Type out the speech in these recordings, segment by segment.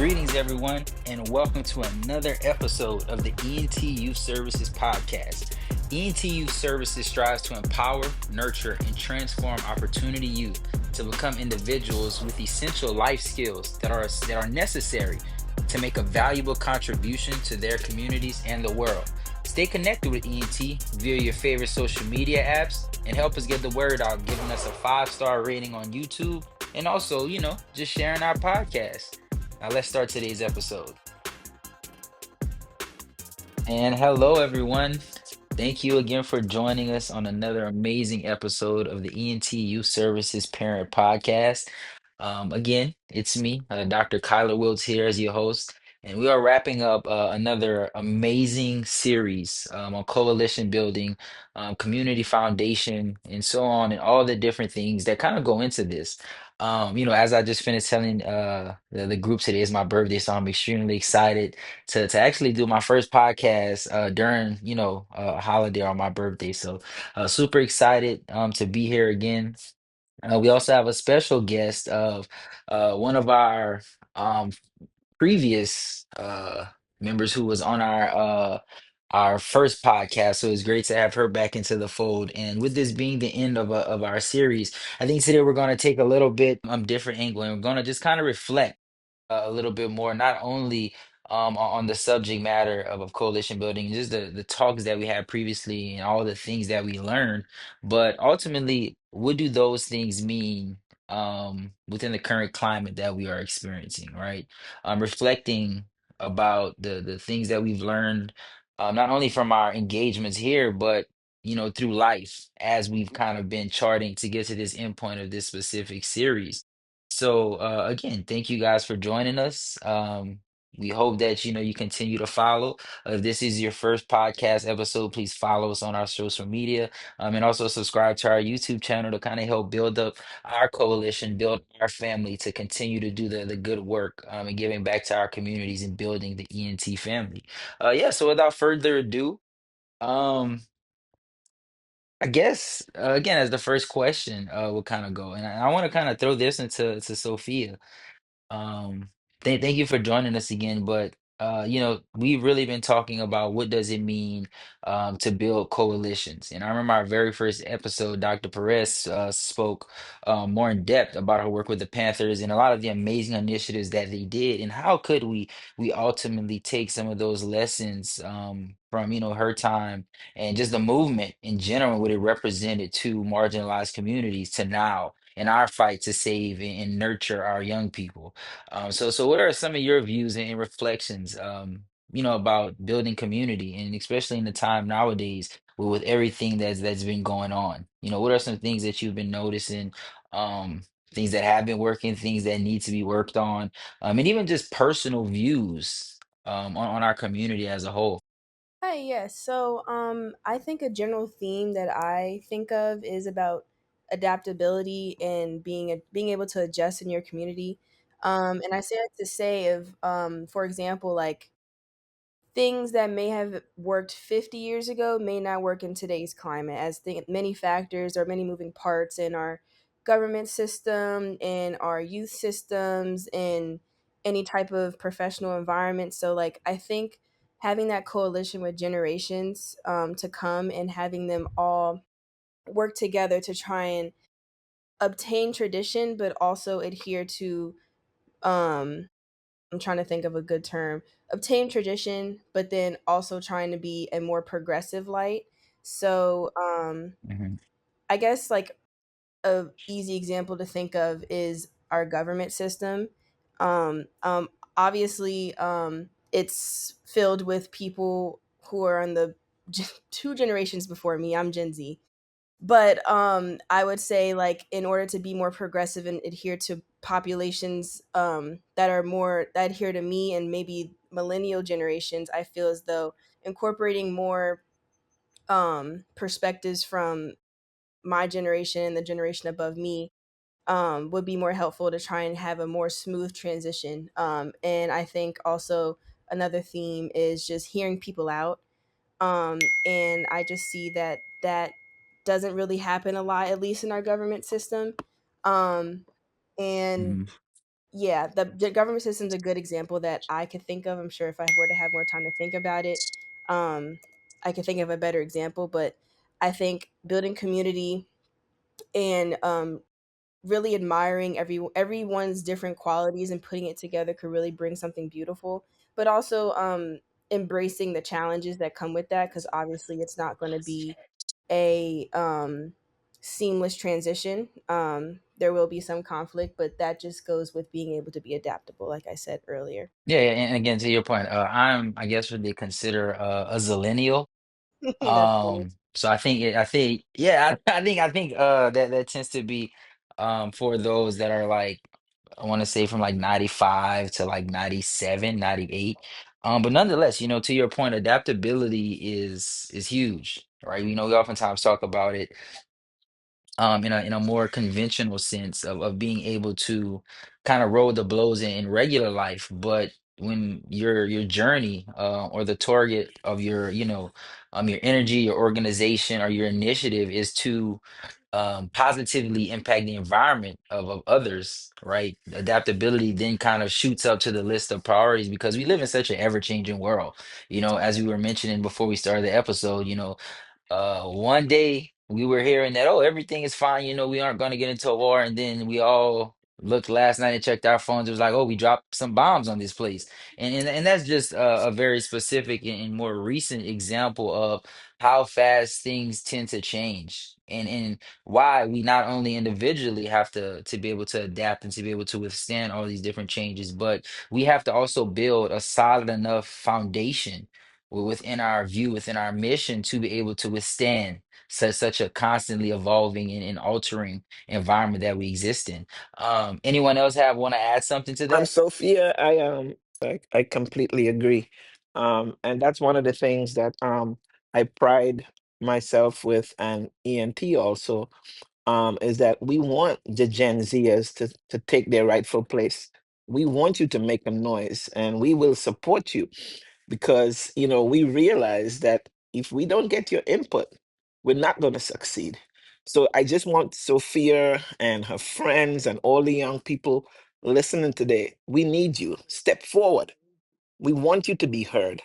Greetings, everyone, and welcome to another episode of the ENT Youth Services Podcast. ENT Youth Services strives to empower, nurture, and transform opportunity youth to become individuals with essential life skills that are necessary to make a valuable contribution to their communities and the world. Stay connected with ENT via your favorite social media apps and help us get the word out, giving us a 5-star rating on YouTube and also, just sharing our podcast. Now let's start today's episode. And hello, everyone. Thank you again for joining us on another amazing episode of the ENT Youth Services Parent Podcast. Again, it's me, Dr. Kyler Wiltz here as your host, and we are wrapping up another amazing series on coalition building, community foundation, and so on, and all the different things that kind of go into this. As I just finished telling the group today is my birthday, so I'm extremely excited to actually do my first podcast during a holiday on my birthday. So super excited to be here again. We also have a special guest of one of our um, previous members who was on our first podcast. So it's great to have her back into the fold. And with this being the end of our series, I think today we're going to take a little bit different angle, and we're going to just kind of reflect a little bit more, not only on the subject matter of coalition building, just the talks that we had previously and all the things that we learned, but ultimately, what do those things mean within the current climate that we are experiencing, right? Reflecting about the things that we've learned, not only from our engagements here, but through life as we've kind of been charting to get to this endpoint of this specific series. So again, thank you guys for joining us. We hope that you continue to follow. If this is your first podcast episode, please follow us on our social media, and also subscribe to our YouTube channel to kind of help build up our coalition, build our family to continue to do the good work and giving back to our communities and building the ENT family. Yeah. So without further ado, um, I guess again as the first question will kind of go, and I want to kind of throw this into Sophia. um, thank you for joining us again. But we've really been talking about what does it mean to build coalitions. And I remember our very first episode, Dr. Perez spoke more in depth about her work with the Panthers and a lot of the amazing initiatives that they did. And how could we ultimately take some of those lessons from her time and just the movement in general, what it represented to marginalized communities to now in our fight to save and nurture our young people. So what are some of your views and reflections, about building community, and especially in the time nowadays with everything that's been going on? What are some things that you've been noticing, things that have been working, things that need to be worked on, and even just personal views on our community as a whole? Hi, yes. I think a general theme that I think of is about adaptability and being able to adjust in your community. And I say that to say of, for example, like things that may have worked 50 years ago may not work in today's climate, as many factors or many moving parts in our government system, in our youth systems, in any type of professional environment. So, like, I think having that coalition with generations to come and having them all work together to try and obtain tradition, but also adhere to um, I'm trying to think of a good term. Obtain tradition, but then also trying to be a more progressive light. So, Hmm. I guess like a easy example to think of is our government system. Um, um, Obviously, it's filled with people who are on the two generations before me. I'm Gen Z, but I would say, like, in order to be more progressive and adhere to populations that are more that adhere to me and maybe millennial generations, I feel as though incorporating more perspectives from my generation and the generation above me would be more helpful to try and have a more smooth transition. And I think also another theme is just hearing people out. And I just see that that doesn't really happen a lot, at least in our government system. Um, and yeah, the government system's a good example that I could think of. I'm sure if I were to have more time to think about it, um, I could think of a better example. But I think building community and really admiring everyone's different qualities and putting it together could really bring something beautiful. But also embracing the challenges that come with that, because obviously it's not going to be a seamless transition. There will be some conflict, but that just goes with being able to be adaptable, like I said earlier. Yeah, yeah, and again, to your point, I guess what they consider a zillennial. That's funny. So I think, yeah, I think, that tends to be, for those that are like, I want to say from like 95 to like 97, 98. But nonetheless, to your point, adaptability is huge, right? We oftentimes talk about it, in a more conventional sense of being able to kind of roll the blows in regular life, but when your journey, or the target of your energy, your organization, or your initiative is to, positively impact the environment of others, right? Adaptability then kind of shoots up to the list of priorities because we live in such an ever-changing world. As we were mentioning before we started the episode, one day we were hearing that, oh, everything is fine, we aren't going to get into a war, and then we all looked last night and checked our phones. It was like, oh, we dropped some bombs on this place, and that's just a very specific and more recent example of how fast things tend to change, and why we not only individually have to be able to adapt and to be able to withstand all these different changes, but we have to also build a solid enough foundation within our view, within our mission, to be able to withstand such a constantly evolving and altering environment that we exist in. Anyone else have want to add something to I'm that? Sophia. I completely agree. And that's one of the things that I pride myself with, and ENT also, is that we want the Gen Zers to take their rightful place. We want you to make a noise, and we will support you because we realize that if we don't get your input, we're not going to succeed. So I just want Sophia and her friends and all the young people listening today. We need you. Step forward. We want you to be heard.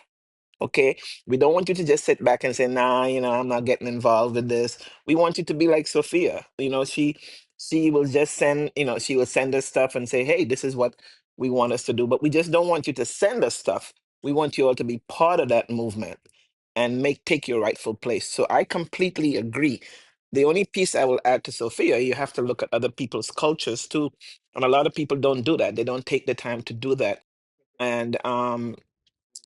Okay. We don't want you to just sit back and say, nah, I'm not getting involved with this. We want you to be like Sophia. She will just she will send us stuff and say, hey, this is what we want us to do. But we just don't want you to send us stuff. We want you all to be part of that movement and take your rightful place. So I completely agree. The only piece I will add to Sophia, you have to look at other people's cultures too. And a lot of people don't do that. They don't take the time to do that. And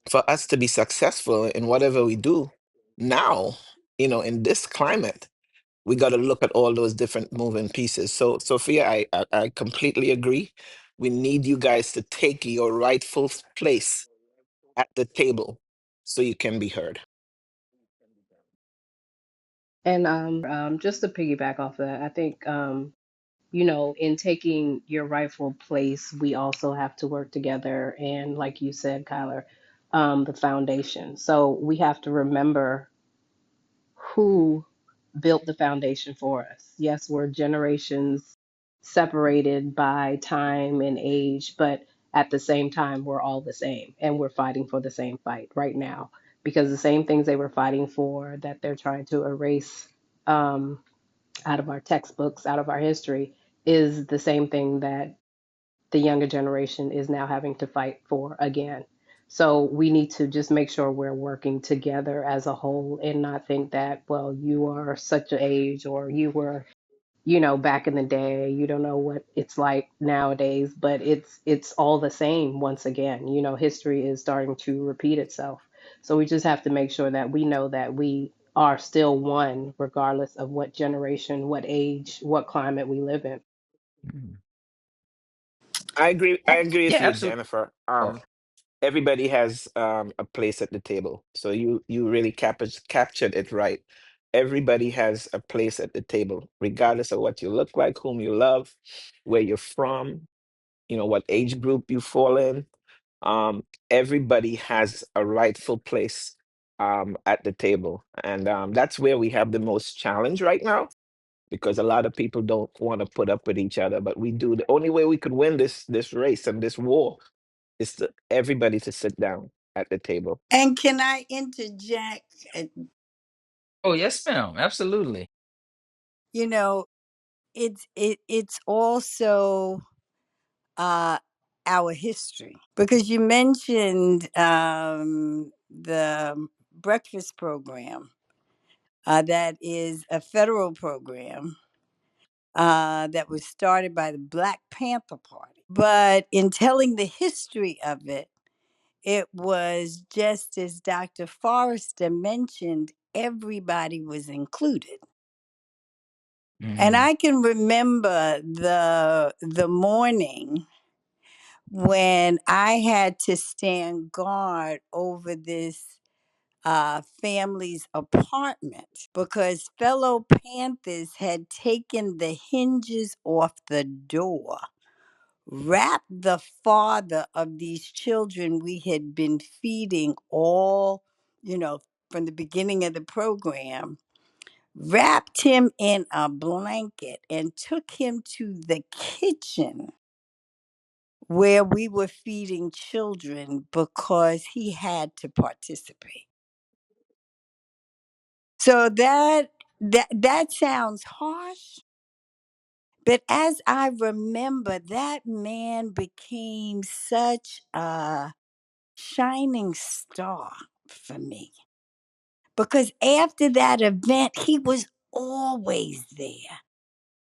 for us to be successful in whatever we do now, in this climate, we got to look at all those different moving pieces. So, Sophia, I completely agree. We need you guys to take your rightful place at the table so you can be heard. And just to piggyback off that, I think in taking your rightful place, we also have to work together. And like you said, Kyler, the foundation. So we have to remember who built the foundation for us. Yes, we're generations separated by time and age, but at the same time, we're all the same and we're fighting for the same fight right now because the same things they were fighting for that they're trying to erase um, out of our textbooks, out of our history, is the same thing that the younger generation is now having to fight for again. So we need to just make sure we're working together as a whole and not think that, well, you are such an age or you were, back in the day, you don't know what it's like nowadays, but it's all the same once again. History is starting to repeat itself. So we just have to make sure that we know that we are still one regardless of what generation, what age, what climate we live in. Mm. I agree. I agree Yeah, with you, absolutely. Jennifer. Oh, Everybody has a place at the table. So you really captured it right. Everybody has a place at the table, regardless of what you look like, whom you love, where you're from, what age group you fall in. Everybody has a rightful place at the table, and that's where we have the most challenge right now because a lot of people don't want to put up with each other, but we do. The only way we could win this race and this war is to everybody to sit down at the table. And can I interject? Uh, Oh, yes, ma'am. Absolutely. You know, it's also uh, our history, because you mentioned the breakfast program. That is a federal program that was started by the Black Panther Party. But in telling the history of it, it was just as Dr. Forrester mentioned, everybody was included. And Hmm. I can remember the morning when I had to stand guard over this family's apartment because fellow Panthers had taken the hinges off the door, wrapped the father of these children we had been feeding all, you know, from the beginning of the program, wrapped him in a blanket and took him to the kitchen where we were feeding children because he had to participate. So that sounds harsh, but as I remember, that man became such a shining star for me because after that event, he was always there.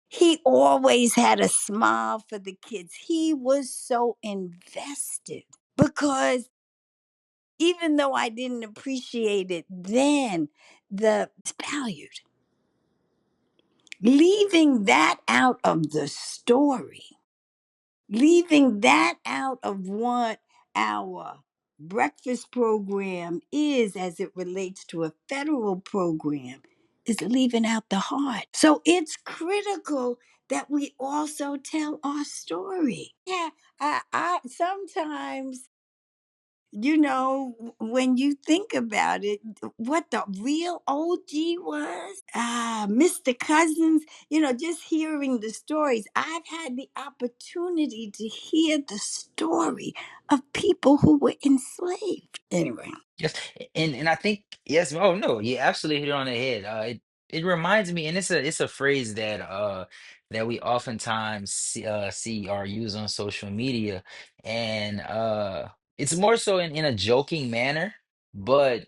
He always had a smile for the kids. He was so invested because even though I didn't appreciate it then, the valued. Leaving that out of the story, leaving that out of what our breakfast program is as it relates to a federal program, is leaving out the heart. So it's critical that we also tell our story. Yeah, I sometimes, when you think about it, what the real OG was, Mr. Cousins, just hearing the stories, I've had the opportunity to hear the story of people who were enslaved. Anyway. Yes, and I think yes. Oh no, you absolutely hit it on the head. It reminds me, and it's a phrase that we oftentimes see or use on social media, and it's more so in a joking manner, but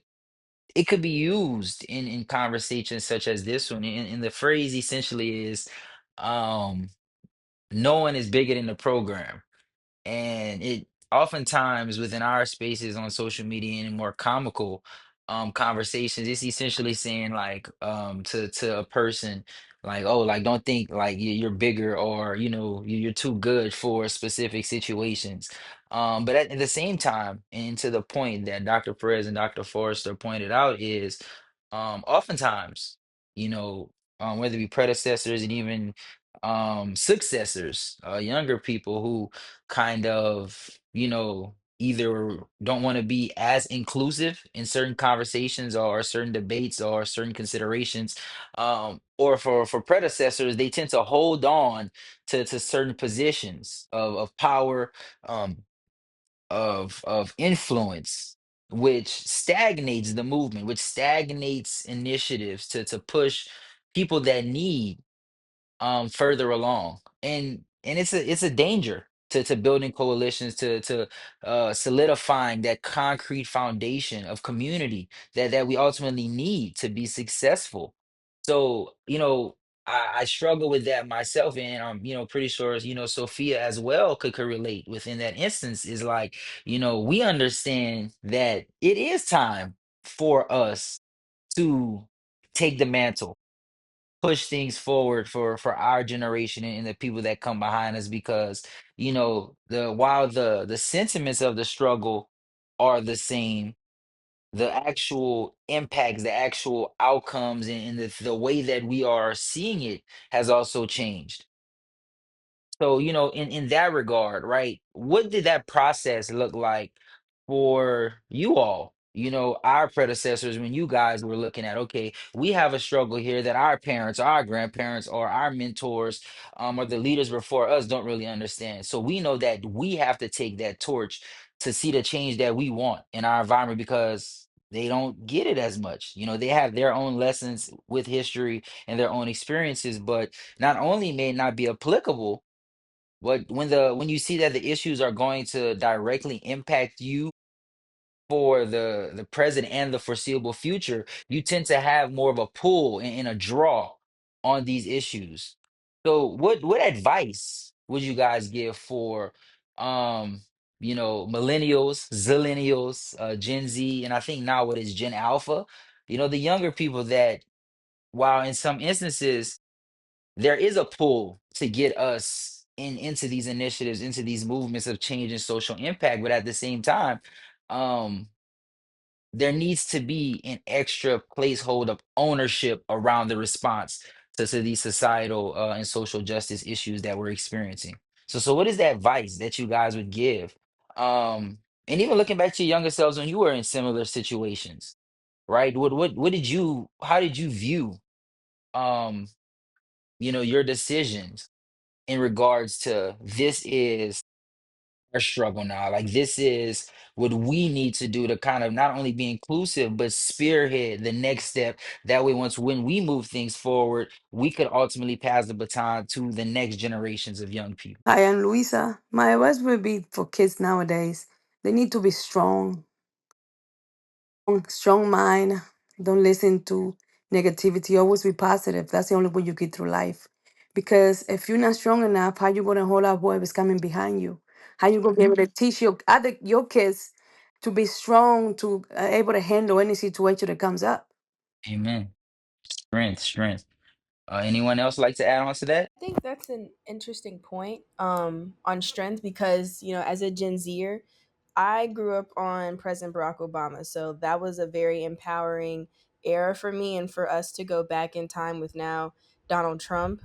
it could be used in conversations such as this one. And the phrase essentially is, um, "No one is bigger than the program." And it oftentimes within our spaces on social media and in more comical conversations, it's essentially saying like to a person like, oh, like don't think like you're bigger, or you're too good for specific situations. But at the same time, and to the point that Dr. Perez and Dr. Forrester pointed out, is oftentimes, you know whether it be predecessors and even successors, younger people who kind of, either don't want to be as inclusive in certain conversations or certain debates or certain considerations, or for predecessors, they tend to hold on to certain positions of power, um, of influence, which stagnates the movement, which stagnates initiatives to push people that need further along. And it's a danger to building coalitions, to solidifying that concrete foundation of community that we ultimately need to be successful. So I struggle with that myself, and I'm pretty sure Sophia as well could relate within that instance. Is like, we understand that it is time for us to take the mantle, push things forward for our generation and the people that come behind us, because the while the sentiments of the struggle are the same, the actual impacts, the actual outcomes, and the way that we are seeing it has also changed. So in that regard, right, what did that process look like for you all? our predecessors, when you guys were looking at, okay, we have a struggle here that our parents, our grandparents, or our mentors, or the leaders before us don't really understand. So we know that we have to take that torch to see the change that we want in our environment because they don't get it as much. They have their own lessons with history and their own experiences, but not only may it not be applicable, but when you see that the issues are going to directly impact you for the present and the foreseeable future, you tend to have more of a pull and a draw on these issues. So what advice would you guys give for millennials, zillennials, Gen Z, and I think now what is Gen Alpha, the younger people that while in some instances there is a pull to get us into these initiatives, into these movements of change and social impact, but at the same time, um there needs to be an extra placehold of ownership around the response to these societal and social justice issues that we're experiencing. So what is the advice that you guys would give? And even looking back to your younger selves when you were in similar situations, right? What did you how did you view um, your decisions in regards to this is our struggle now. Like this is what we need to do to kind of not only be inclusive, but spearhead the next step. That way, once when we move things forward, we could ultimately pass the baton to the next generations of young people. Hi, I'm Luisa. My advice would be for kids nowadays. They need to be strong mind. Don't listen to negativity. Always be positive. That's the only way you get through life. Because if you're not strong enough, how you gonna hold up whoever's coming behind you? How you gonna be able to teach your kids to be strong, to able to handle any situation that comes up? Amen. Strength, strength. Anyone else like to add on to that? I think that's an interesting point on strength because, as a Gen Zer, I grew up on President Barack Obama. So that was a very empowering era for me. And for us to go back in time with now Donald Trump,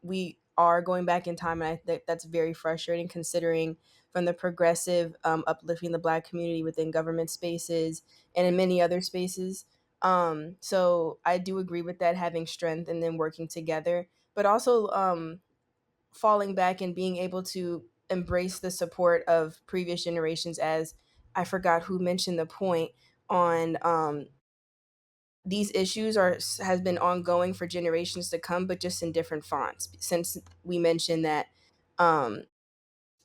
we are going back in time. And I think that's very frustrating considering from the progressive uplifting the Black community within government spaces and in many other spaces. So I do agree with that, having strength and then working together, but also falling back and being able to embrace the support of previous generations. As I forgot who mentioned the point on these issues are has been ongoing for generations to come, but just in different fonts. Since we mentioned that um,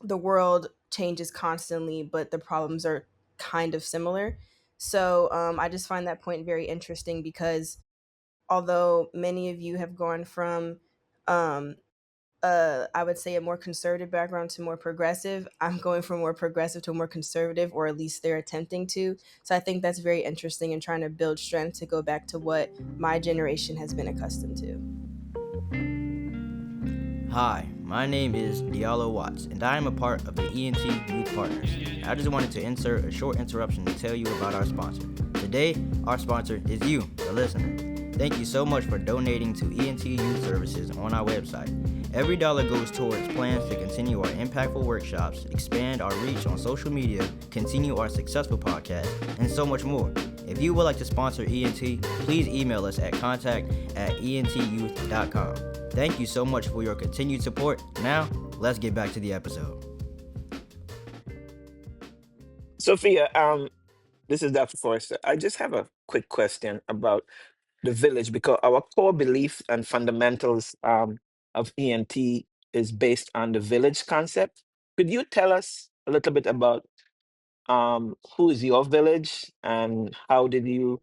the world changes constantly, but the problems are kind of similar. So I just find that point very interesting because although many of you have gone from um, I would say a more conservative background to more progressive, I'm going from more progressive to more conservative, or at least they're attempting to. So I think that's very interesting and trying to build strength to go back to what my generation has been accustomed to. Hi, my name is Diallo Watts, and I am a part of the ENT Youth Partners. I just wanted to insert a short interruption to tell you about our sponsor. Today, our sponsor is you, the listener. Thank you so much for donating to ENT Youth Services on our website. Every dollar goes towards plans to continue our impactful workshops, expand our reach on social media, continue our successful podcast, and so much more. If you would like to sponsor ENT, please email us at contact@entyouth.com. Thank you so much for your continued support. Now, let's get back to the episode. Sophia, this is Dr. Forrester. I just have a quick question about the village because our core belief and fundamentals of ENT is based on the village concept. Could you tell us a little bit about who is your village and how did you,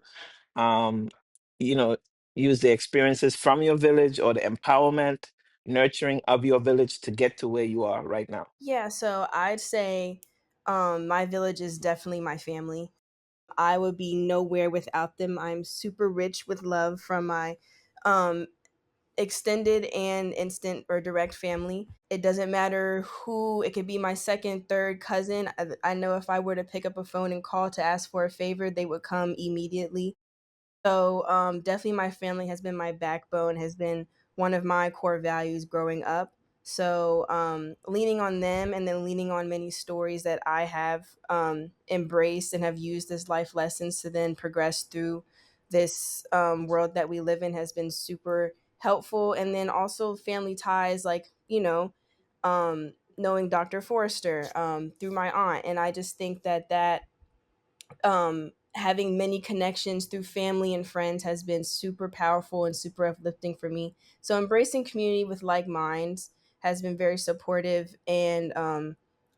um, you know, use the experiences from your village or the empowerment, nurturing of your village to get to where you are right now? Yeah, so I'd say my village is definitely my family. I would be nowhere without them. I'm super rich with love from my um, extended and instant or direct family. It doesn't matter who, it could be my second, third cousin. I know if I were to pick up a phone and call to ask for a favor, they would come immediately. So definitely my family has been my backbone, has been one of my core values growing up. So leaning on them and then leaning on many stories that I have embraced and have used as life lessons to then progress through this world that we live in has been super helpful. And then also family ties, like, knowing Dr. Forrester through my aunt. And I just think that having many connections through family and friends has been super powerful and super uplifting for me. So embracing community with like minds has been very supportive, and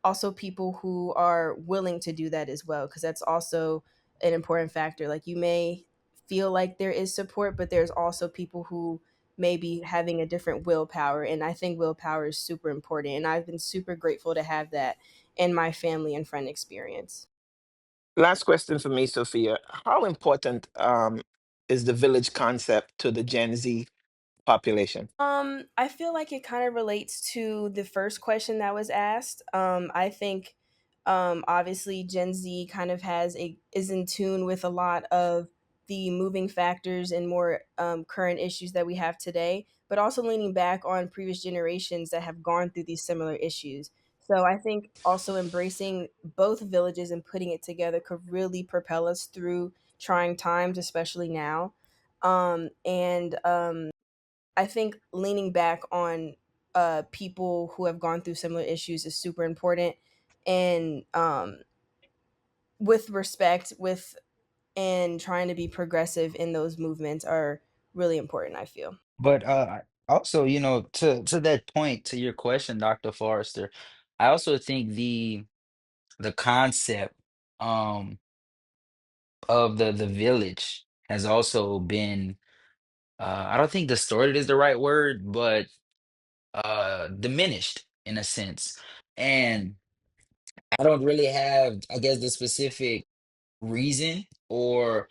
also people who are willing to do that as well, because that's also an important factor. Like, you may feel like there is support, but there's also people who may be having a different willpower, and I think willpower is super important, and I've been super grateful to have that in my family and friend experience. Last question for me, Sophia. How important is the village concept to the Gen Z population? I feel like it kind of relates to the first question that was asked. I think obviously Gen Z kind of is in tune with a lot of the moving factors and more current issues that we have today, but also leaning back on previous generations that have gone through these similar issues. So I think also embracing both villages and putting it together could really propel us through trying times, especially now. And I think leaning back on people who have gone through similar issues is super important, and with respect, with and trying to be progressive in those movements are really important, I feel. But also, to that point, to your question, Dr. Forrester, I also think the concept um of the village has also been I don't think distorted is the right word, but diminished in a sense. And I don't really have, I guess, the specific reason or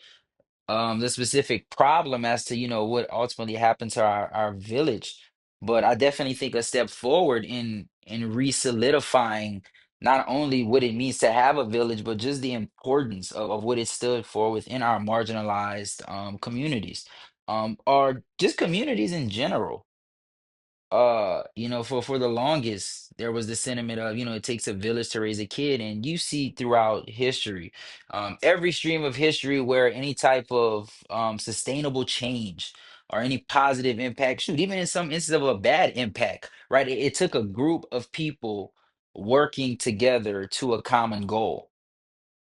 the specific problem as to what ultimately happened to our village, but I definitely think a step forward in re-solidifying not only what it means to have a village, but just the importance of what it stood for within our marginalized communities, or just communities in general. For the longest there was the sentiment of, it takes a village to raise a kid, and you see throughout history, every stream of history where any type of sustainable change or any positive impact, shoot, even in some instances of a bad impact, right, it took a group of people working together to a common goal.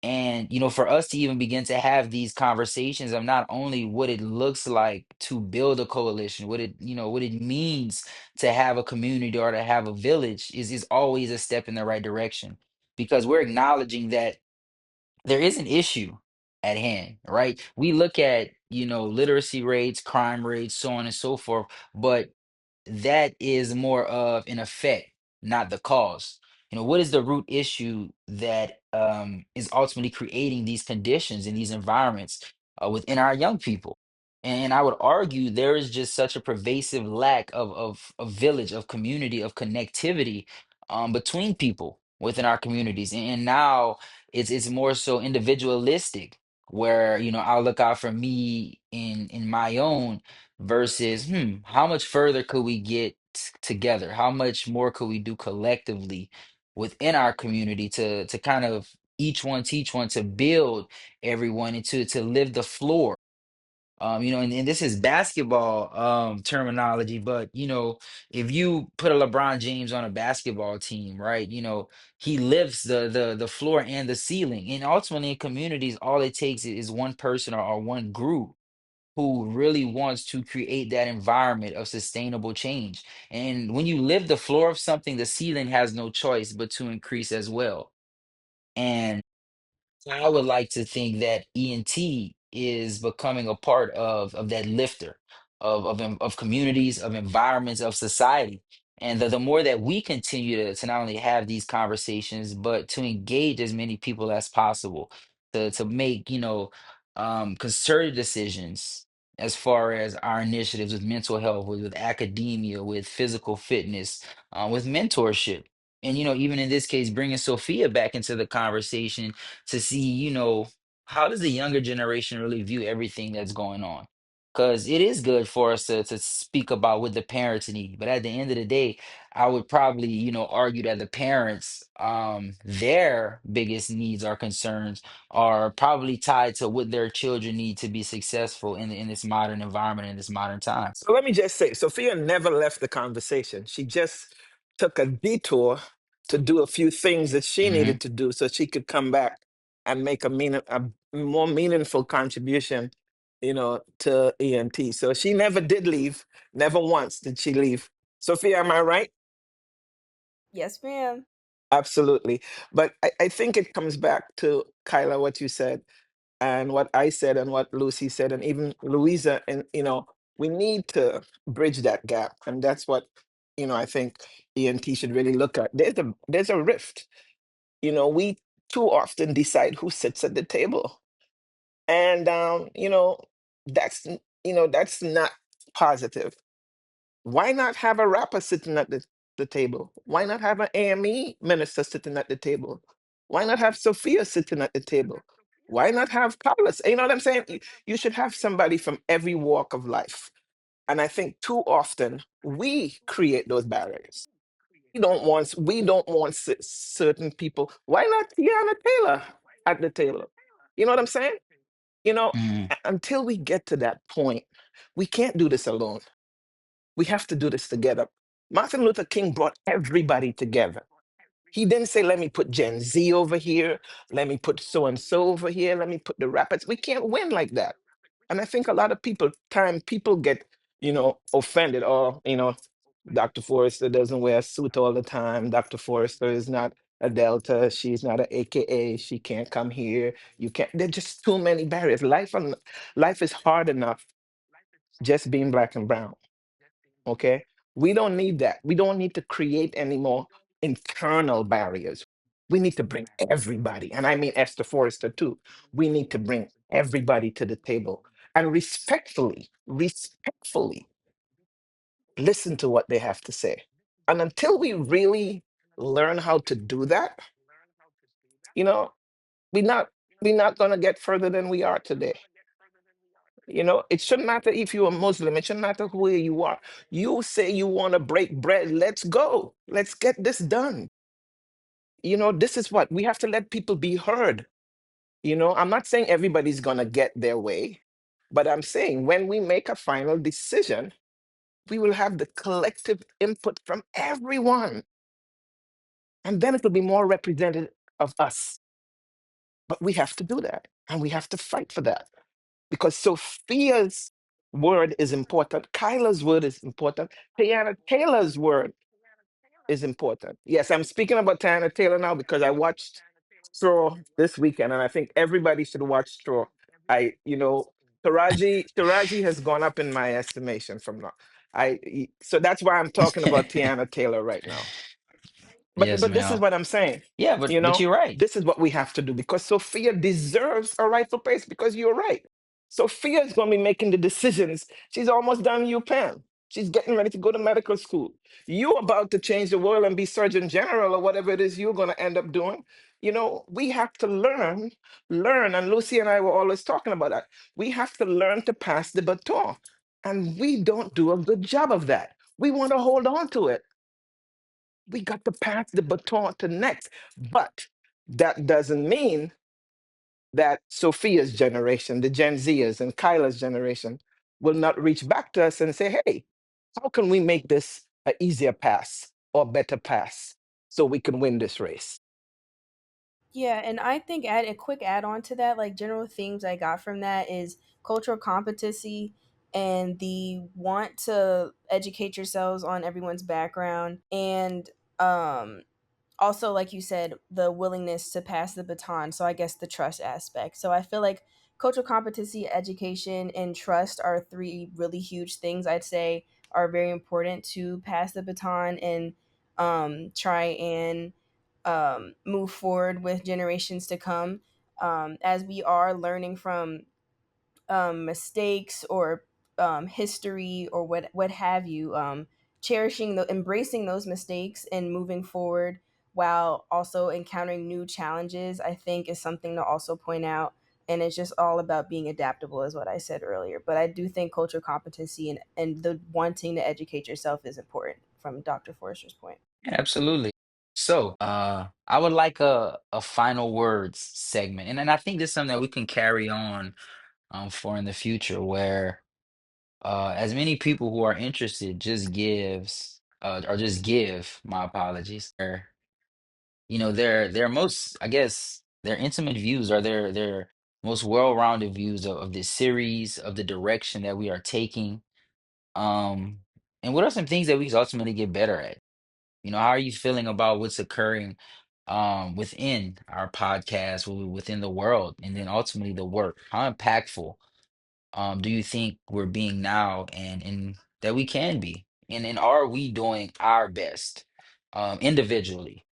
And, for us to even begin to have these conversations of not only what it looks like to build a coalition, what it means to have a community or to have a village is always a step in the right direction, because we're acknowledging that there is an issue at hand, right? We look at, literacy rates, crime rates, so on and so forth, but that is more of an effect, not the cause. What is the root issue that is ultimately creating these conditions and these environments within our young people? And I would argue there is just such a pervasive lack of village, of community, of connectivity between people within our communities. And now it's more so individualistic, where I'll look out for me in my own, versus how much further could we get together? How much more could we do collectively within our community to kind of each one teach one, to build everyone, and to live the floor. And this is basketball terminology, but if you put a LeBron James on a basketball team, right, he lifts the floor and the ceiling. And ultimately in communities, all it takes is one person or one group who really wants to create that environment of sustainable change. And when you live the floor of something, the ceiling has no choice but to increase as well. And I would like to think that ENT is becoming a part of that lifter of communities, of environments, of society. And the more that we continue to not only have these conversations, but to engage as many people as possible, to make, concerted decisions as far as our initiatives with mental health, with academia, with physical fitness, with mentorship. And, even in this case, bringing Sophia back into the conversation to see, how does the younger generation really view everything that's going on? because it is good for us to speak about what the parents need. But at the end of the day, I would probably, argue that the parents, their biggest needs or concerns are probably tied to what their children need to be successful in this modern environment, in this modern time. So let me just say, Sophia never left the conversation. She just took a detour to do a few things that she Hmm. needed to do so she could come back and make a more meaningful contribution, to ENT. So she never did leave. Never once did she leave. Sophia, am I right? Yes, ma'am. Absolutely. But I think it comes back to Kyla, what you said, and what I said, and what Lucy said, and even Louisa. And, we need to bridge that gap. And that's what, I think ENT should really look at. There's a rift. We too often decide who sits at the table. And, that's not positive. Why not have a rapper sitting at the table? Why not have an AME minister sitting at the table? Why not have Sophia sitting at the table? Why not have Carlos? You know what I'm saying? You should have somebody from every walk of life. And I think too often we create those barriers. We don't want certain people. Why not Tiana Taylor at the table? You know what I'm saying? Until we get to that point, we can't do this alone. We have to do this together. Martin Luther King brought everybody together. He didn't say, let me put Gen Z over here, let me put so and so over here, let me put the rappers. We can't win like that. And I think a lot of people get, offended. Or, Dr. Forrester doesn't wear a suit all the time. Dr. Forrester is not a Delta. She's not an AKA. She can't come here. You can't. There's just too many barriers. Life is hard enough just being black and brown. Okay. We don't need that. We don't need to create any more internal barriers. We need to bring everybody, and I mean Esther Forrester too. We need to bring everybody to the table and respectfully listen to what they have to say. And until we really learn how to do that, you know, we're not we're not gonna get further than we are today. It shouldn't matter if you're a Muslim, it shouldn't matter who you are. You say you want to break bread, let's go. Let's get this done. This is what we have to let people be heard. I'm not saying everybody's going to get their way, but I'm saying when we make a final decision, we will have the collective input from everyone. And then it will be more representative of us. But we have to do that. And we have to fight for that. Because Sophia's word is important. Kyla's word is important. Tiana Taylor's word is important. Yes, I'm speaking about Tiana Taylor now because I watched Straw this weekend, and I think everybody should watch Straw. Taraji has gone up in my estimation from now. So that's why I'm talking about Tiana Taylor right now. But Yes, but this is ma'am. what I'm saying. Yeah, but you're right. This is what we have to do because Sophia deserves a rightful place. Because you're right, Sophia is going to be making the decisions. She's almost done UPenn. She's getting ready to go to medical school. You about to change the world and be Surgeon General or whatever it is you're going to end up doing. We have to learn. And Lucy and I were always talking about that. We have to learn to pass the baton, and we don't do a good job of that. We want to hold on to it. We got to pass the baton to next. But that doesn't mean that Sophia's generation, the Gen Zers and Kyla's generation, will not reach back to us and say, hey, how can we make this an easier pass or better pass so we can win this race? Yeah, and I think add a quick add on to that, like general themes I got from that is cultural competency and the want to educate yourselves on everyone's background and um also like you said the willingness to pass the baton, so I guess the trust aspect. So I feel like cultural competency, education, and trust are three really huge things I'd say are very important to pass the baton and try and move forward with generations to come, as we are learning from mistakes or history or what have you, cherishing embracing those mistakes and moving forward while also encountering new challenges, I think is something to also point out and it's just all about being adaptable, is what I said earlier. But I do think cultural competency and the wanting to educate yourself is important, from Dr. Forrester's point. Absolutely. So, I would like a final words segment, and then I think this is something that we can carry on for in the future, where as many people who are interested just gives or just give, my apologies, their most, I guess, their intimate views, or their most well-rounded views of this series, of the direction that we are taking, um and what are some things that we can ultimately get better at. How are you feeling about what's occurring within our podcast, within the world, and then ultimately the work? How impactful do you think we're being now, and that we can be? And are we doing our best individually,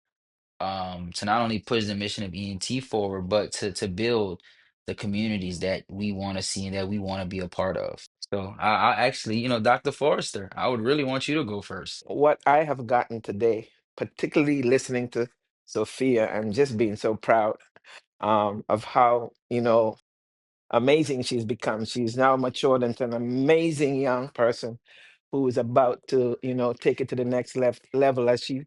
to not only push the mission of ENT forward, but to build the communities that we want to see and that we want to be a part of? So I actually, Dr. Forrester, I would really want you to go first. What I have gotten today, particularly listening to Sophia and just being so proud of how, amazing she's become. She's now matured into an amazing young person who is about to, take it to the next level as she,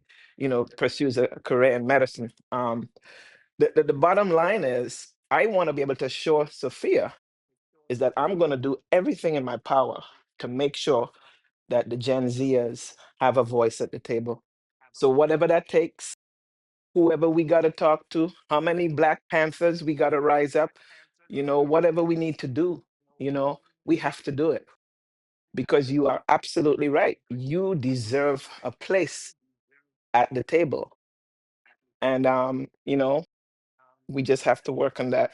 pursues a career in medicine. The bottom line is, I want to be able to show Sophia is that I'm going to do everything in my power to make sure that the Gen Zers have a voice at the table. So whatever that takes, whoever we got to talk to, how many Black Panthers we got to rise up, whatever we need to do, we have to do it, because you are absolutely right. You deserve a place at the table. And, we just have to work on that.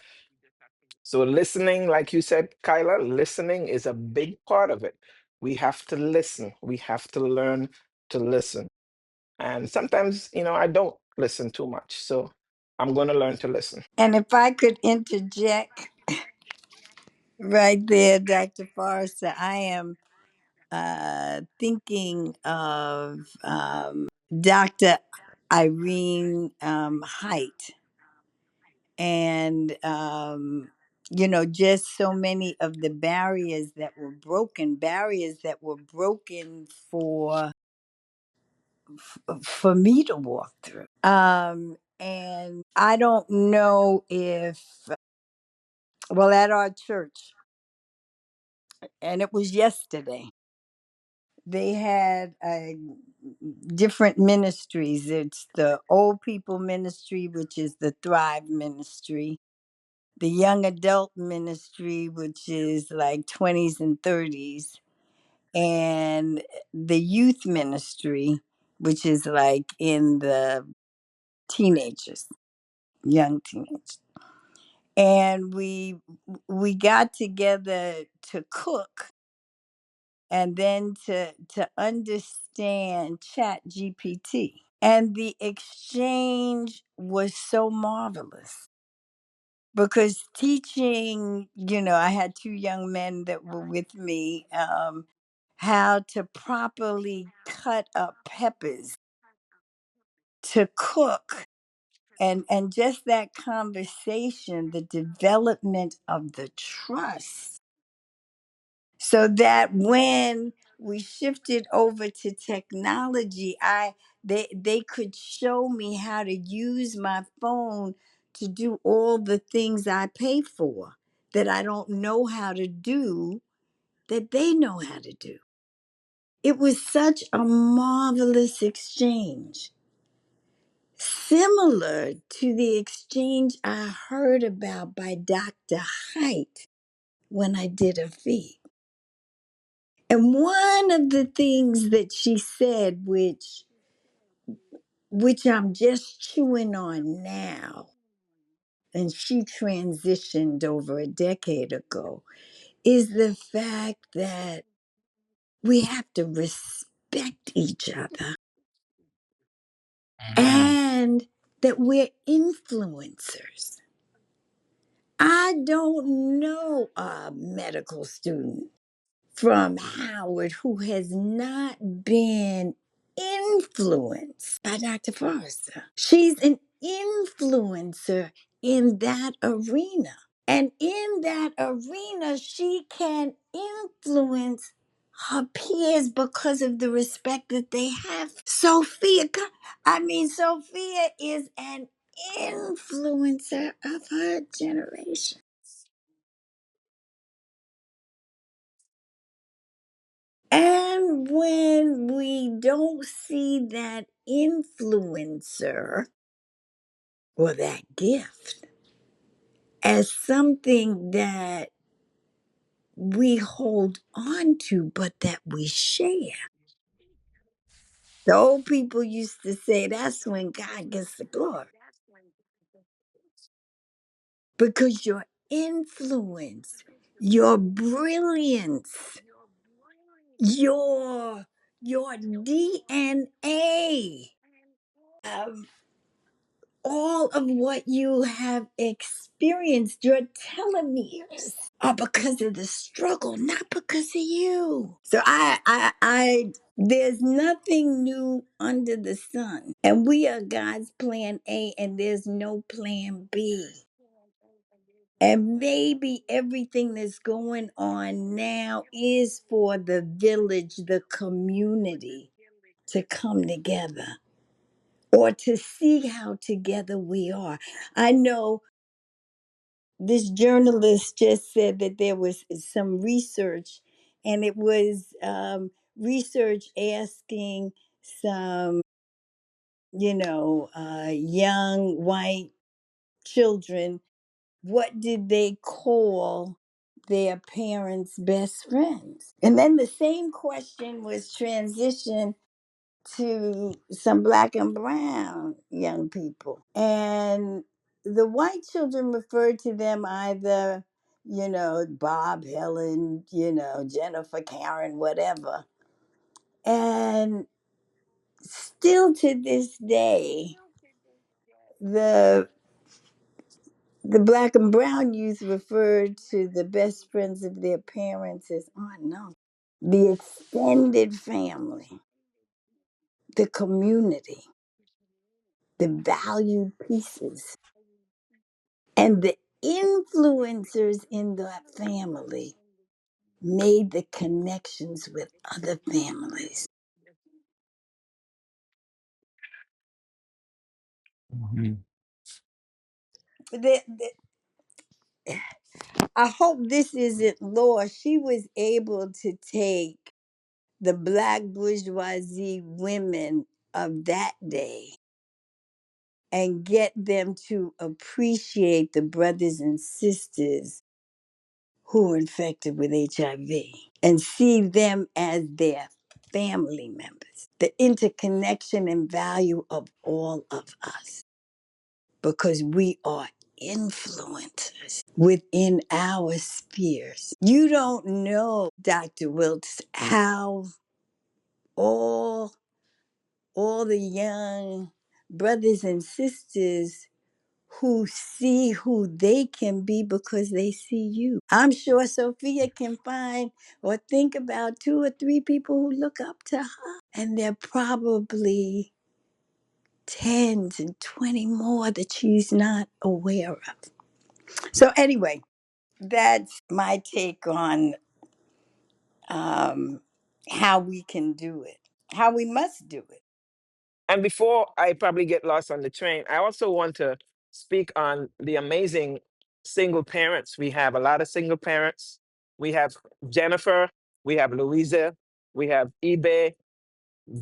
So listening, like you said, Kyla, listening is a big part of it. We have to listen. We have to learn to listen. And sometimes, I don't listen too much. So I'm going to learn to listen. And if I could interject right there, Dr. Forrester, I am thinking of Dr. Irene Height, and just so many of the barriers that were broken for me to walk through. And I don't know if, well, at our church, and it was yesterday, they had different ministries. It's the old people ministry, which is the Thrive ministry, the young adult ministry, which is like 20s and 30s, and the youth ministry, which is like in the teenagers, young teenagers. And we got together to cook, and then to understand Chat GPT. And the exchange was so marvelous, because teaching, I had two young men that were with me, how to properly cut up peppers to cook, and just that conversation, the development of the trust, so that when we shifted over to technology, they could show me how to use my phone to do all the things I pay for that I don't know how to do, that they know how to do. It was such a marvelous exchange, similar to the exchange I heard about by Dr. Height when I did a feed. And one of the things that she said, which I'm just chewing on now, and she transitioned over a decade ago, is the fact that we have to respect each other, Mhm. and that we're influencers. I don't know a medical student from Howard who has not been influenced by Dr. Forrester. She's an influencer in that arena. And in that arena, she can influence her peers because of the respect that they have. Sophia is an influencer of her generation. And when we don't see that influencer or that gift as something that we hold on to, but that we share. The old people used to say that's when God gets the glory because your influence, your brilliance, your your DNA, um, all of what you have experienced, your telomeres are because of the struggle, not because of you. So there's nothing new under the sun. And we are God's plan A, and there's no plan B. And maybe everything that's going on now is for the village, the community to come together or to see how together we are. I know this journalist just said that there was some research, and it was research asking some, young white children, what did they call their parents' best friends? And then the same question was transitioned to some black and brown young people. And the white children referred to them either, Bob, Helen, Jennifer, Karen, whatever. And still to this day, the the black and brown youth referred to the best friends of their parents as aunt and uncle. The extended family, the community, the valued pieces, and the influencers in that family made the connections with other families. Mhm. The- the- I hope this isn't law. She was able to take the black bourgeoisie women of that day and get them to appreciate the brothers and sisters who are infected with HIV and see them as their family members. The interconnection and value of all of us because we are influencers within our spheres. You don't know, Dr. Wilkes, how all all the young brothers and sisters who see who they can be because they see you. I'm sure Sophia can find or think about 2 or 3 people who look up to her. And there are probably tens and 20 more that she's not aware of. So, anyway, that's my take on um, how we can do it, how we must do it. And before I probably get lost on the train, I also want to speak on the amazing single parents. We have a lot of single parents. We have Jennifer, we have Louisa, we have eBay,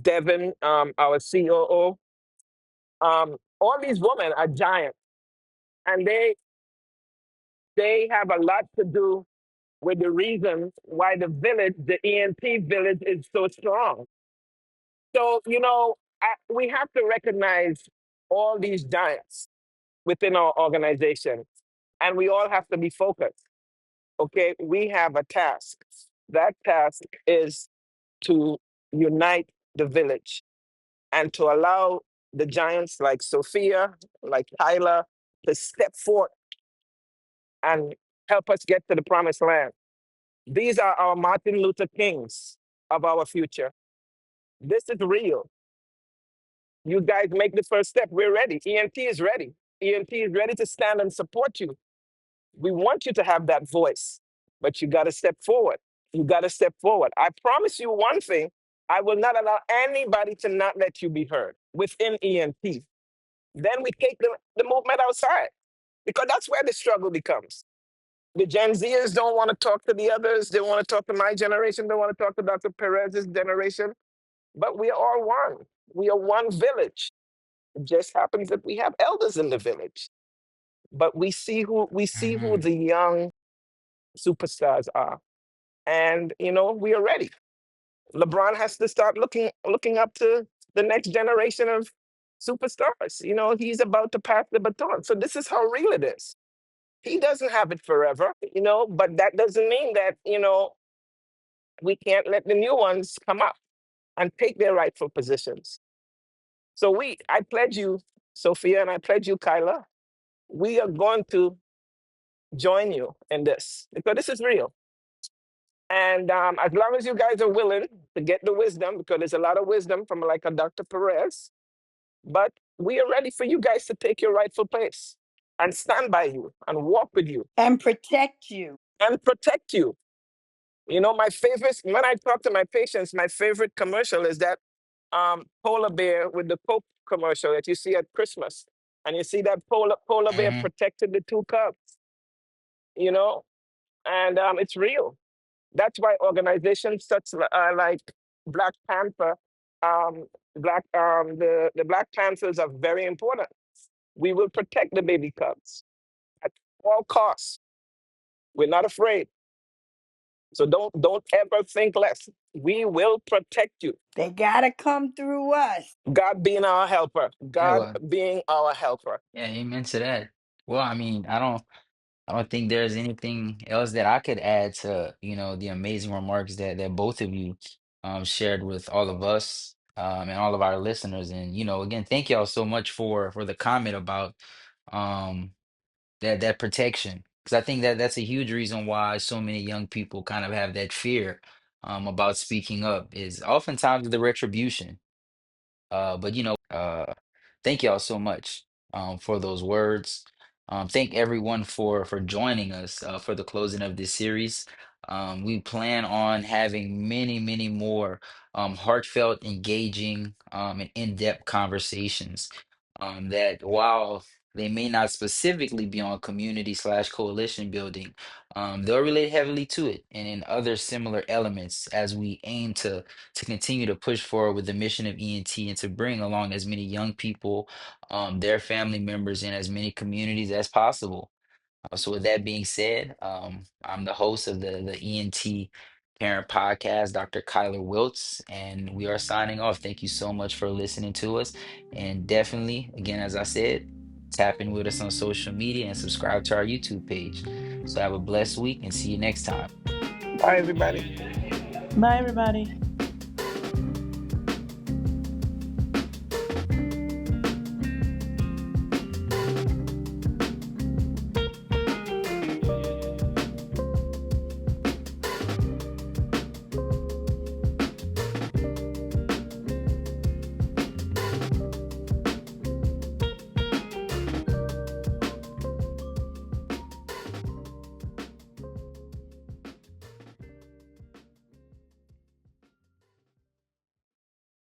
Devin, our COO. All these women are giants, and they have a lot to do with the reason why the village, the ENT village, is so strong. So, we have to recognize all these giants within our organization, and we all have to be focused. Okay, we have a task. That task is to unite the village and to allow the giants like Sophia, like Tyler, to step forth and help us get to the promised land. These are our Martin Luther Kings of our future. This is real. You guys make the first step. We're ready. ENT is ready. ENT is ready to stand and support you. We want you to have that voice, but you got to step forward. You got to step forward. I promise you one thing: I will not allow anybody to not let you be heard within ENT. Then we take the movement outside because that's where the struggle becomes. The Gen Zers don't want to talk to the others. They want to talk to my generation. They want to talk to Dr. Perez's generation. But we are all one. We are one village. It just happens that we have elders in the village. But we see who Hmm. the young superstars are. And we are ready. LeBron has to start looking up to the next generation of superstars. He's about to pass the baton. So this is how real it is. He doesn't have it forever, but that doesn't mean that, we can't let the new ones come up and take their rightful positions. So I pledge you, Sophia, and I pledge you, Kyla, we are going to join you in this because this is real. And as long as you guys are willing to get the wisdom, because there's a lot of wisdom from like a Dr. Perez, but we are ready for you guys to take your rightful place and stand by you and walk with you and protect you. and protect you. My favorite, when I talk to my patients, my favorite commercial is that polar bear with the Coke commercial that you see at Christmas. And you see that polar bear Hmm. protected the two cubs, you know, and it's real. That's why organizations such like Black Panther, the Black Panthers are very important. We will protect the baby cubs at all costs. We're not afraid. So don't ever think less. We will protect you. They got to come through us. God being our helper. Yeah, God well, being our helper. yeah, amen to that. Well, I mean, I don't think there's anything else that I could add to, the amazing remarks that both of you shared with all of us and all of our listeners. And, again, thank y'all so much for the comment about um that protection. Because I think that that's a huge reason why so many young people kind of have that fear about speaking up is oftentimes the retribution. But thank y'all so much for those words. Thank everyone for joining us for the closing of this series. We plan on having many, many more heartfelt, engaging, and in-depth conversations that while they may not specifically be on community/coalition building, they'll relate heavily to it and in other similar elements as we aim to continue to push forward with the mission of ENT and to bring along as many young people, their family members, in as many communities as possible. So, with that being said, I'm the host of the ENT Parent Podcast, Dr. Kyler Wiltz, and we are signing off. Thank you so much for listening to us. And definitely, again, as I said, tap in with us on social media and subscribe to our YouTube page. So, have a blessed week and see you next time. Bye, everybody. Bye, everybody.